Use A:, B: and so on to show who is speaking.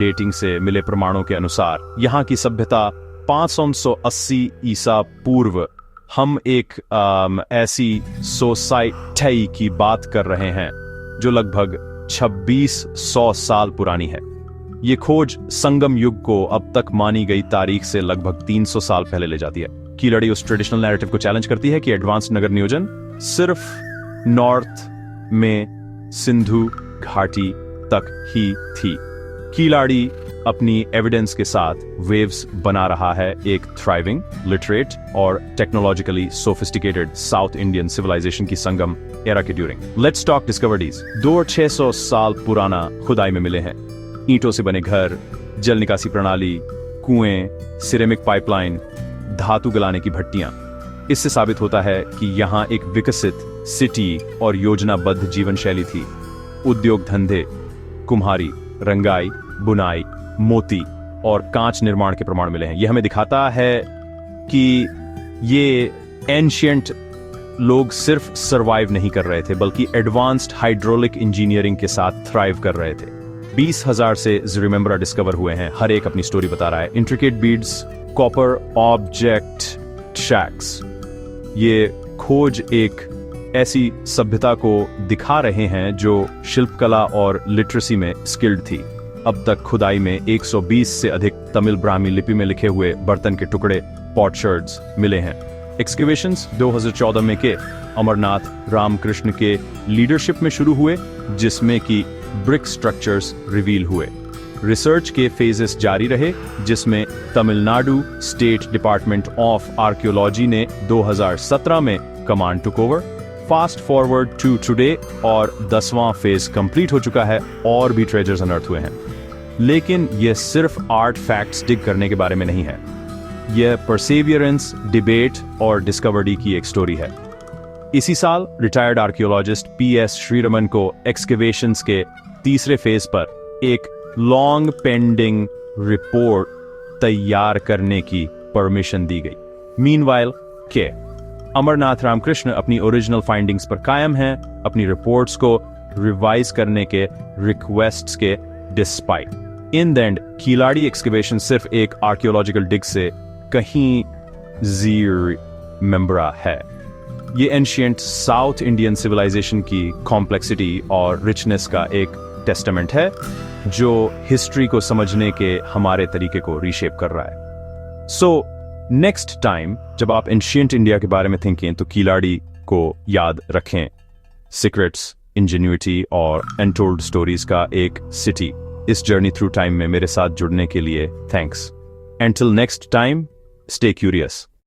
A: Dating से मिले प्रमाणों के अनुसार यहाँ की सभ्यता 580 ईसा पूर्व। हम एक ऐसी सोसाइटी की बात कर रहे हैं जो लगभग 2600 साल पुरानी है। ये खोज संगम युग को अब तक मानी गई तारीख से लगभग 300 साल पहले ले जाती है। कीलाड़ी उस ट्रेडिशनल नैरेटिव को चैलेंज करती है कि एडवांस नगर नियोजन सिर्फ नॉर्थ में सिंधु घाटी तक ही थी। कीलाड़ी अपनी एविडेंस के साथ वेव्स बना रहा है एक थ्राइविंग, लिटरेट और technologically sophisticated South Indian civilisation की संगम एरा के ड्यूरिंग। Let's talk discoveries. 600 साल पुराना खुदाई में मिले हैं ईंटों से बने घर, जल निकासी प्रणाली, कुएं, सिरेमिक पाइपलाइन, धातु गलाने की भट्टियां। इससे साबित होता है कि यहाँ एक विकसित सिटी और योजनाबद्ध जीवन शैली थी। उद्योग धंधे, कुम्हारी, रंगाई, बुनाई, मोती और कांच निर्माण के प्रमाण मिले हैं। यह हमें दिखाता है कि ये एंशिएंट लोग सिर्फ सरवाइव नहीं कर रहे थे बल्कि एडवांस्ड हाइड्रोलिक इंजीनियरिंग के साथ थ्राइव कर रहे थे। 20,000 से रिमेम्बरा डिस्कवर हुए हैं, हर एक अपनी स्टोरी बता रहा है। Intricate beads, copper object shacks. ये खोज एक ऐसी सभ्यता को दिखा रहे हैं जो शिल्पकला और लिटरेसी में स्किल्ड थी। अब तक खुदाई में 120 से अधिक तमिल ब्राह्मी लिपि में लिखे हुए बर्तन के टुकड़े, पॉटशर्ड्स मिले हैं। एक्सकेवेशंस 2014 में के अमरनाथ रामकृष्ण के लीडरशिप में शुरू हुए, जिसमें कि ब्रिक स्ट्रक्चर्स रिवील हुए। रिसर्च के फेजेस जारी रहे, जिसमें Tamil Nadu state department of archaeology ने 2017 में command took over. Fast forward to today और 10वां फेज कंप्लीट हो चुका है और भी ट्रेजर्स अनर्थ हुए हैं। लेकिन यह सिर्फ आर्ट फैक्ट्स डिग करने के बारे में नहीं है। यह परसेवियरेंस, डिबेट और डिस्कवरी की एक स्टोरी है। इसी साल रिटायर्ड आर्कियोलॉजिस्ट PS श्रीरमन को एक्सकेवेशंस के तीसरे फेज पर एक लॉन्ग पेंडिंग रिपोर्ट तैयार करने की परमिशन दी गई। मीनवाइल के अमरनाथ रामकृष्ण अपनी ओरिजिनल फाइंडिंग्स पर कायम हैं, अपनी रिपोर्ट्स को रिवाइज करने के रिक्वेस्ट्स के despite. In the end Keeladi excavation सिर्फ एक आर्कियोलॉजिकल डिग से कहीं मेम्बरा है। ये एंशिएंट साउथ इंडियन सिविलाइजेशन की कॉम्प्लेक्सिटी और रिचनेस का एक टेस्टामेंट है जो हिस्ट्री को समझने के हमारे तरीके को रीशेप कर रहा है। सो नेक्स्ट टाइम जब आप एंशिएंट इंडिया के बारे में थिंकें तो कीलाड़ी को याद रखें। सीक्रेट्स, इंजेन्युइटी और अनटोल्ड स्टोरीज का एक सिटी। इस जर्नी थ्रू टाइम में मेरे साथ जुड़ने के लिए thanks. Until next time, stay curious.